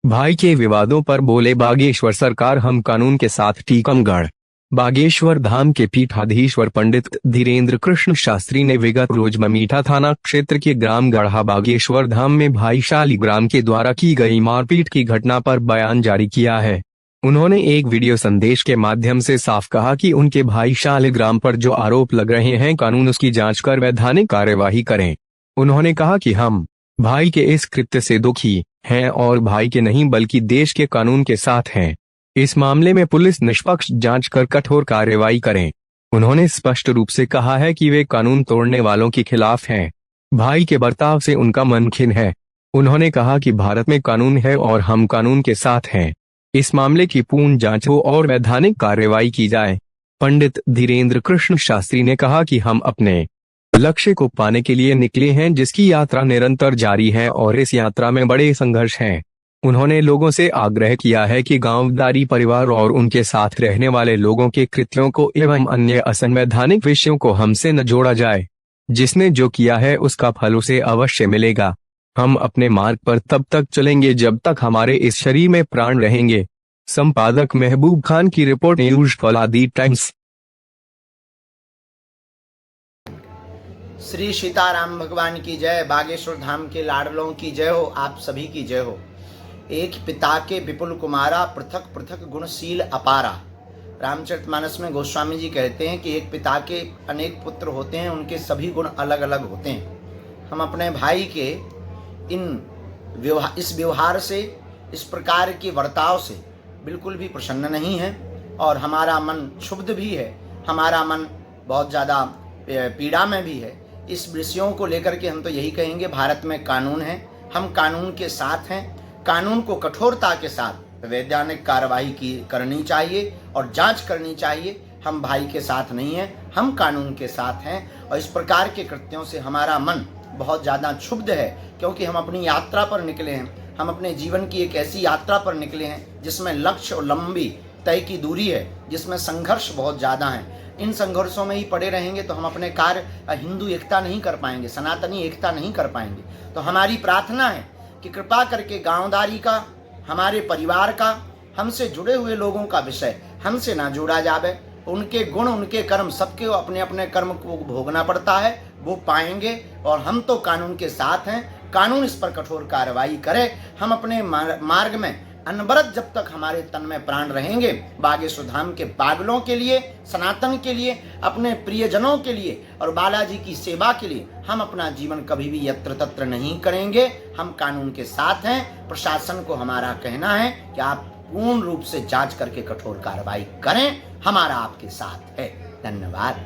भाई के विवादों पर बोले बागेश्वर सरकार, हम कानून के साथ। टीकमगढ़ बागेश्वर धाम के पीठाधीश्वर पंडित धीरेन्द्र कृष्ण शास्त्री ने विगत रोज ममीठा थाना क्षेत्र के ग्राम गढ़ा बागेश्वर धाम में भाई शालिग्राम के द्वारा की गई मारपीट की घटना पर बयान जारी किया है। उन्होंने एक वीडियो संदेश के माध्यम से साफ कहा कि उनके भाई शालिग्राम पर जो आरोप लग रहे हैं, कानून उसकी जांच कर वैधानिक कार्यवाही करें। उन्होंने कहा कि हम भाई के इस कृत्य से दुखी हैं और भाई के नहीं बल्कि देश के कानून के साथ हैं। इस मामले में पुलिस निष्पक्ष जांच कर कठोर कार्रवाई करें। उन्होंने स्पष्ट रूप से कहा है कि वे कानून तोड़ने वालों के खिलाफ हैं। भाई के बर्ताव से उनका मन खिन्न है। उन्होंने कहा कि भारत में कानून है और हम कानून के साथ हैं। इस मामले की पूर्ण जांच हो और वैधानिक कार्रवाई की जाए। पंडित धीरेन्द्र कृष्ण शास्त्री ने कहा कि हम अपने लक्ष्य को पाने के लिए निकले हैं, जिसकी यात्रा निरंतर जारी है और इस यात्रा में बड़े संघर्ष हैं। उन्होंने लोगों से आग्रह किया है कि गांवदारी परिवार और उनके साथ रहने वाले लोगों के कृत्यों को एवं अन्य असंवैधानिक विषयों को हमसे न जोड़ा जाए। जिसने जो किया है उसका फल उसे अवश्य मिलेगा। हम अपने मार्ग पर तब तक चलेंगे जब तक हमारे इस शरीर में प्राण रहेंगे। संपादक महबूब खान की रिपोर्ट, न्यूज़ फॉलोदी टाइम्स। श्री सीताराम भगवान की जय। बागेश्वर धाम के लाडलों की जय हो। आप सभी की जय हो। एक पिता के विपुल कुमारा, पृथक पृथक गुणशील अपारा। रामचरितमानस में गोस्वामी जी कहते हैं कि एक पिता के अनेक पुत्र होते हैं, उनके सभी गुण अलग अलग होते हैं। हम अपने भाई के इस व्यवहार से, इस प्रकार के वर्ताव से बिल्कुल भी प्रसन्न नहीं हैं और हमारा मन क्षुब्ध भी है। हमारा मन बहुत ज़्यादा पीड़ा में भी है। इस विषयों को लेकर के हम तो यही कहेंगे, भारत में कानून है, हम कानून के साथ हैं। कानून को कठोरता के साथ वैधानिक कार्रवाई करनी चाहिए और जांच करनी चाहिए। हम भाई के साथ नहीं हैं, हम कानून के साथ हैं और इस प्रकार के कृत्यों से हमारा मन बहुत ज़्यादा क्षुब्ध है, क्योंकि हम अपनी यात्रा पर निकले हैं। हम अपने जीवन की एक ऐसी यात्रा पर निकले हैं जिसमें लक्ष्य और लंबी तय की दूरी है, जिसमें संघर्ष बहुत ज़्यादा है। इन संघर्षों में ही पड़े रहेंगे तो हम अपने कार्य हिंदू एकता नहीं कर पाएंगे, सनातनी एकता नहीं कर पाएंगे। तो हमारी प्रार्थना है कि कृपा करके गांवदारी का, हमारे परिवार का, हमसे जुड़े हुए लोगों का विषय हमसे ना जोड़ा जावे। उनके गुण, उनके कर्म, सबके अपने अपने कर्म को भोगना पड़ता है, वो पाएंगे। और हम तो कानून के साथ हैं। कानून इस पर कठोर कार्रवाई करे। हम अपने मार्ग में अनवरत जब तक हमारे तन में प्राण रहेंगे, बागेश्वर धाम के पागलों के लिए, सनातन के लिए, अपने प्रियजनों के लिए और बालाजी की सेवा के लिए हम अपना जीवन कभी भी यत्र तत्र नहीं करेंगे। हम कानून के साथ हैं। प्रशासन को हमारा कहना है कि आप पूर्ण रूप से जांच करके कठोर कार्रवाई करें। हमारा आपके साथ है। धन्यवाद।